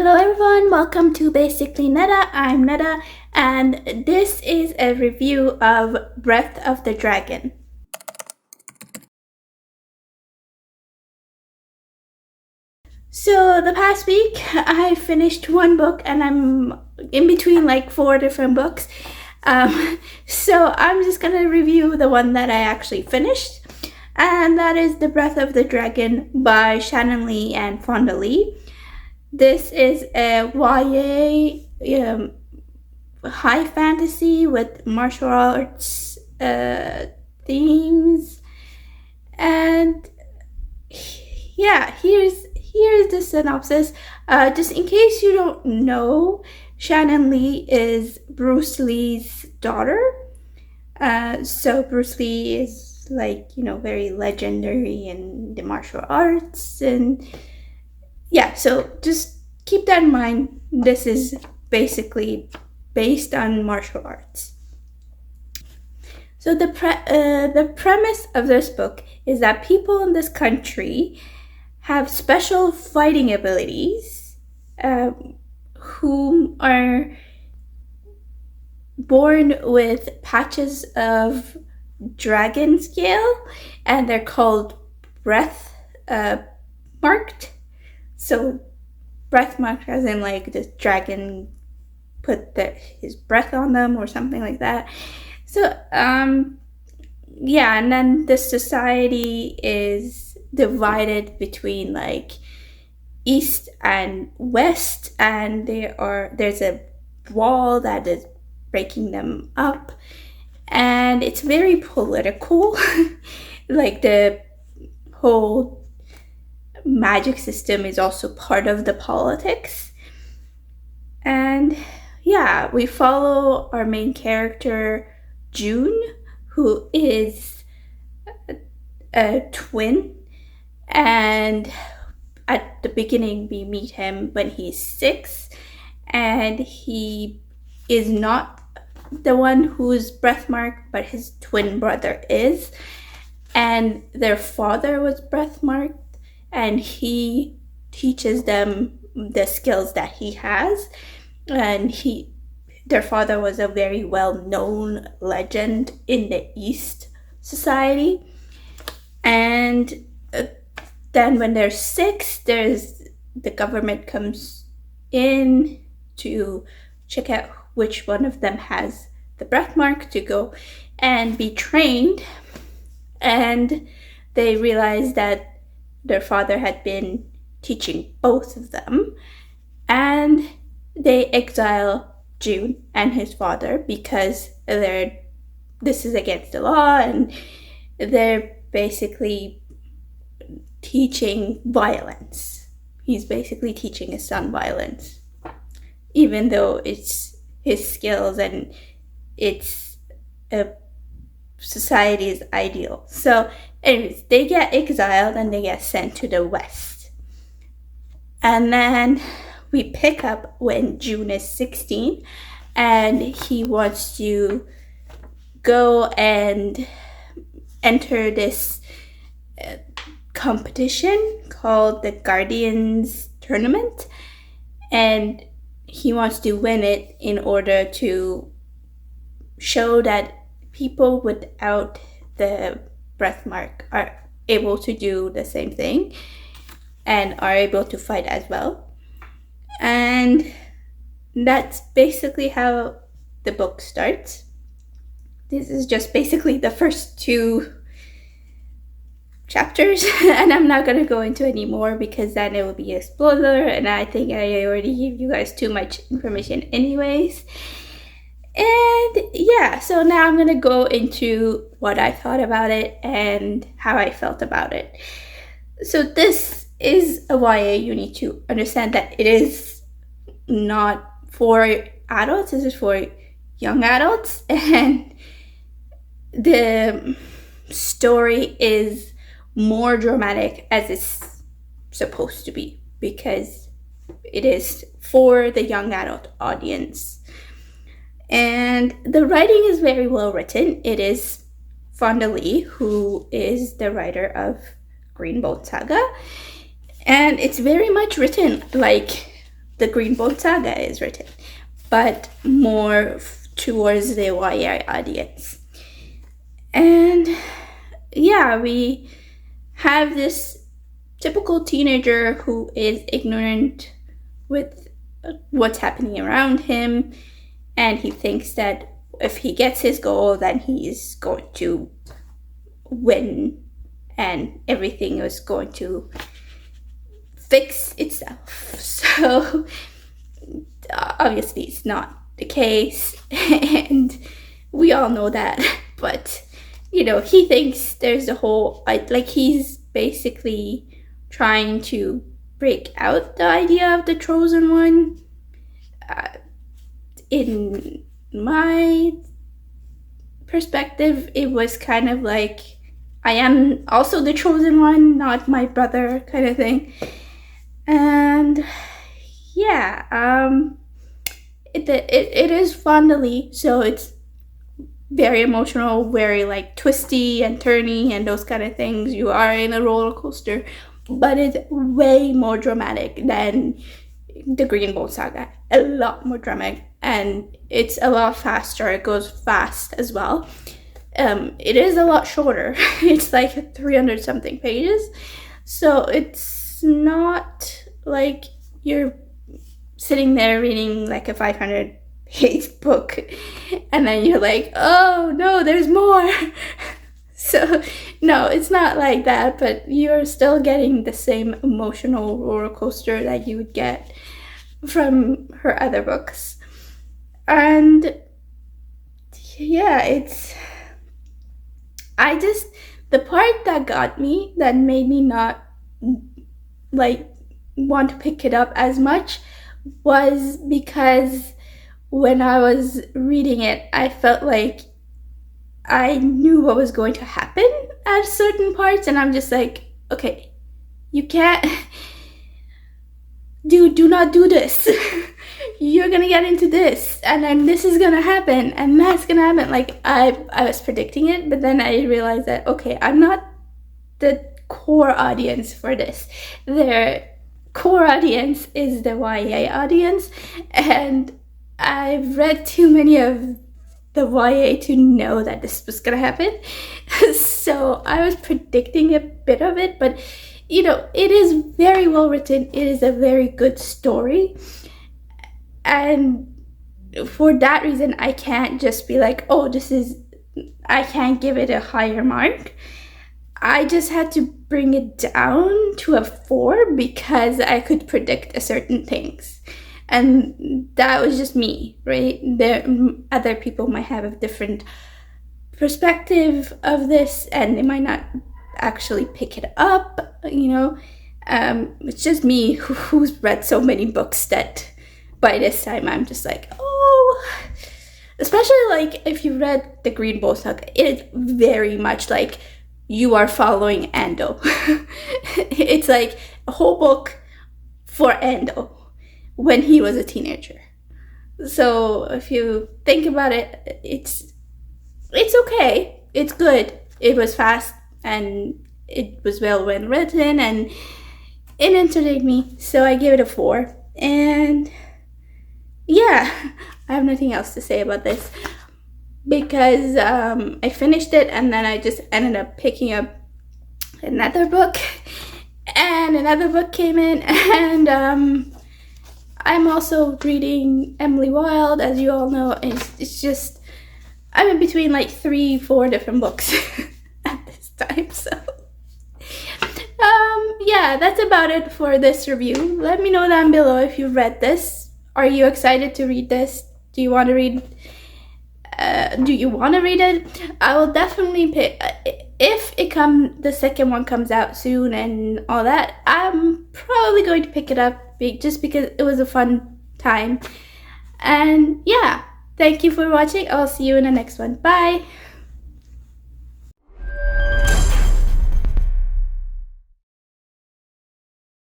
Hello everyone, welcome to Basically Netta. I'm Netta, and this is a review of Breath of the Dragon. So the past week I finished one book and I'm in between like 4 different books. So I'm just gonna review the one that I actually finished, and that is The Breath of the Dragon by Shannon and Fonda. This is a YA high fantasy with martial arts themes, and yeah, here's the synopsis. Just in case you don't know, Shannon is Bruce Lee's daughter. So Bruce Lee is very legendary in the martial arts, and yeah, so just keep that in mind. This is basically based on martial arts. So the premise of this book is that people in this country have special fighting abilities, who are born with patches of dragon scale, and they're called breath marked. So breath marked as in like this dragon put his breath on them or something like that. So yeah, and then the society is divided between like east and west, and there's a wall that is breaking them up, and it's very political. Like the whole magic system is also part of the politics. And yeah, we follow our main character, June, who is a twin. And at the beginning, we meet him when he's 6, and he is not the one who's breathmarked, but his twin brother is. And their father was breathmarked, and he teaches them the skills that he has. And their father was a very well-known legend in the East society. And then when they're 6, the government comes in to check out which one of them has the breath mark to go and be trained. And they realize that their father had been teaching both of them, and they exile June and his father because this is against the law, and they're basically teaching violence. He's basically teaching his son violence, even though it's his skills and it's a society's ideal. So anyways, they get exiled and they get sent to the west. And then we pick up when June is 16, and he wants to go and enter this competition called the Guardians Tournament, and he wants to win it in order to show that people without the breath mark are able to do the same thing and are able to fight as well. And that's basically how the book starts. This is just basically the first 2 chapters, and I'm not going to go into any more because then it will be a spoiler, and I think I already gave you guys too much information anyways. And yeah, so now I'm going to go into what I thought about it and how I felt about it. So this is a YA. You need to understand that it is not for adults. This is for young adults, and the story is more dramatic as it's supposed to be because it is for the young adult audience. And the writing is very well written. It is Fonda, who is the writer of Green Boat Saga, and it's very much written like the Green Boat Saga is written, but more towards the YA audience. And yeah, we have this typical teenager who is ignorant with what's happening around him, and he thinks that if he gets his goal, then he's going to win and everything is going to fix itself. So obviously it's not the case, and we all know that. But he thinks there's a whole, like, he's basically trying to break out the idea of the chosen one. In my perspective, it was kind of like, I am also the chosen one, not my brother, kind of thing. And yeah, it is Fonda, so it's very emotional, very like twisty and turny and those kind of things. You are in a roller coaster, but it's way more dramatic than the Green Boat Saga. A lot more dramatic, and it's a lot faster. It goes fast as well. It is a lot shorter. It's like 300 something pages, so it's not like you're sitting there reading like a 500-page book and then you're like, oh no, there's more. So no, it's not like that, but you're still getting the same emotional roller coaster that you would get from her other books. And yeah, the part that got me, that made me not like want to pick it up as much, was because when I was reading it, I felt like I knew what was going to happen at certain parts, and I'm just like, okay, you can't, dude, do not do this. You're gonna get into this, and then this is gonna happen, and that's gonna happen. Like, I was predicting it, but then I realized that, okay, I'm not the core audience for this. Their core audience is the YA audience, and I've read too many of the YA to know that this was gonna happen. So I was predicting a bit of it, but it is very well written. It is a very good story, and for that reason, I can't just be like, oh, I can't give it a higher mark. I just had to bring it down to a 4 because I could predict certain things. And that was just me, right? Other people might have a different perspective of this, and they might not actually pick it up, It's just me who's read so many books that by this time I'm just like, oh, especially like if you read the Green Boat Saga, it's very much like you are following Ando. It's like a whole book for Ando when he was a teenager. So if you think about it, it's okay. It's good. It was fast and it was well written and it entertained me. So I give it a 4. And yeah, I have nothing else to say about this because I finished it and then I just ended up picking up another book and another book came in, and I'm also reading Emily Wilde, as you all know. It's just, I'm in between like 3-4 different books at this time, so yeah, that's about it for this review. Let me know down below if you've read this. Are you excited to read this? Do you want to read it? I will definitely pick, if the second one comes out soon and all that, I'm probably going to pick it up just because it was a fun time. And yeah, thank you for watching. I'll see you in the next one. Bye.